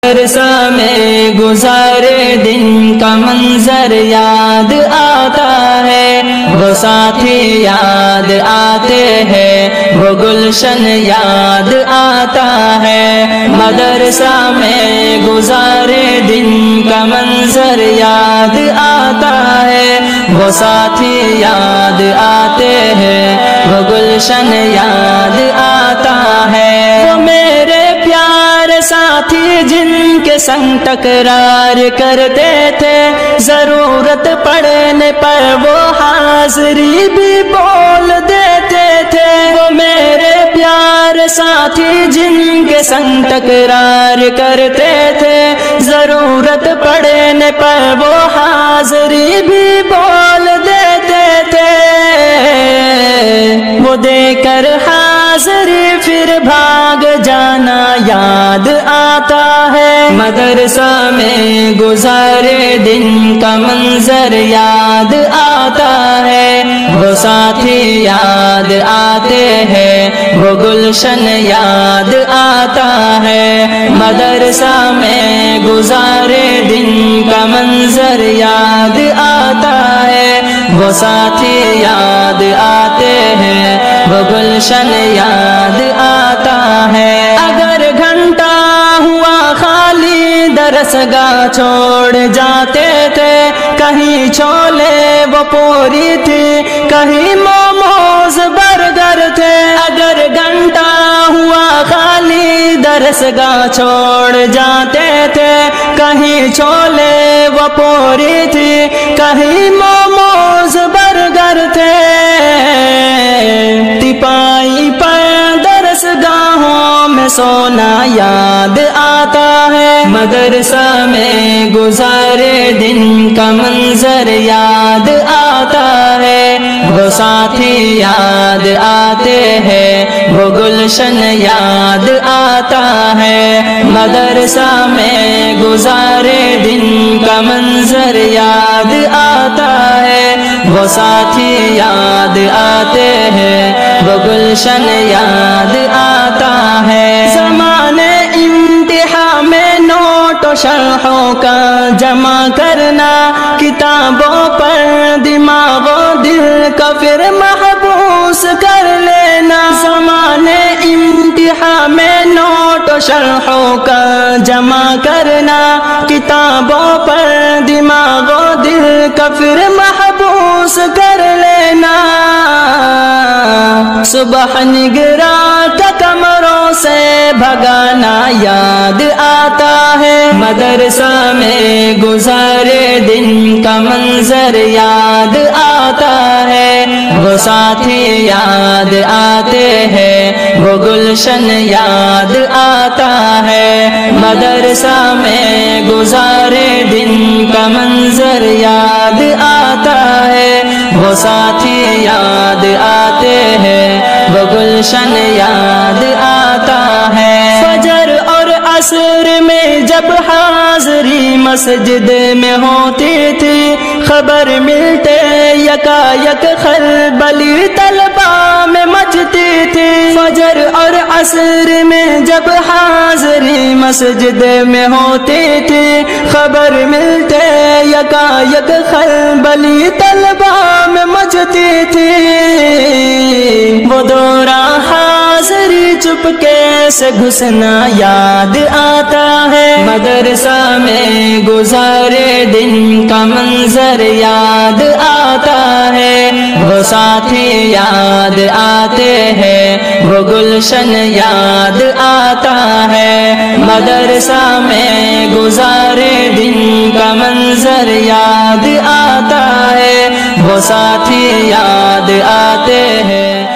مدرسہ میں گزارے دن کا منظر یاد آتا ہے، وہ ساتھی یاد آتے ہیں، وہ گلشن یاد آتا ہے۔ مدرسہ میں گزارے دن کا منظر یاد آتا ہے، وہ ساتھی یاد آتے ہیں، وہ گلشن یاد آتا ہے۔ وہ میرے پیارے ساتھی جن کے سنگ تکرار کرتے تھے، ضرورت پڑنے پر وہ حاضری بھی بول دیتے تھے۔ وہ میرے پیارے ساتھی جن کے سنگ تکرار کرتے تھے، ضرورت پڑنے پر وہ حاضری بھی بول دیتے تھے۔ وہ دے کر حاضری پھر بھاگ جانا یاد آتا ہے۔ مدرسہ میں گزارے دن کا منظر یاد آتا ہے، وہ ساتھی یاد آتے ہیں، وہ گلشن یاد آتا ہے۔ مدرسہ میں گزارے دن کا منظر یاد آتا ہے، وہ ساتھی یاد آتے ہیں، وہ گلشن یاد آتا ہے۔ اگر گھنٹہ ہوا خالی درسگاہ چھوڑ جاتے تھے، کہیں چھولے وہ پوری تھی، کہیں موموز برگر تھے۔ اگر گھنٹہ ہوا خالی درسگاہ چھوڑ جاتے تھے، کہیں چھولے وہ پوری تھی، کہیں موموز برگر تھے۔ تپائی پر درسگاہوں میں سونا یاد آتا ہے، مدرسہ میں گزارے دن کا منظر یاد آتا ہے، وہ ساتھی یاد آتے ہیں، وہ گلشن یاد آتا ہے۔ مدرسہ میں گزارے دن کا منظر یاد آتا ہے، وہ ساتھی یاد آتے ہیں، وہ گلشن یاد آتا ہے۔ زمانے امتحان میں نوٹ و شرحوں کا جمع کرنا، کتابوں پر دماغ و دل کا پھر محبوس کر لینا۔ زمانے امتحان میں نوٹ و شرحوں کا جمع کرنا، کتابوں پر دماغ و دل کا پھر محبوس کر لینا۔ صبح نگراں کا کمروں سے بھگانا یاد آتا ہے، مدرسہ میں گزارے دن کا منظر یاد آتا ہے، وہ ساتھی یاد آتے ہیں، وہ گلشن یاد آتا ہے۔ مدرسہ میں گزارے دن کا منظر یاد آتا ہے، وہ ساتھی یاد آتے ہیں، وہ گلشن یاد آتا ہے۔ فجر اور عصر میں جب حاضری مسجد میں ہوتی تھی، خبر ملتے یکا یک خلبلی طلبہ میں مچتی تھی۔ فجر اور عصر میں جب حاضری مسجد میں ہوتی تھی، خبر ملتے یکا یک خلبلی طلبہ میں مچتی تھی۔ وہ دورہ حاضری چپکے سے گھسنا یاد آتا ہے، مدرسہ میں گزارے دن کا منظر یاد آتا ہے، وہ ساتھی یاد آتے ہیں، وہ گلشن یاد آتا ہے۔ مدرسہ میں گزارے دن کا منظر یاد آتا ہے، وہ ساتھی یاد آتے ہیں۔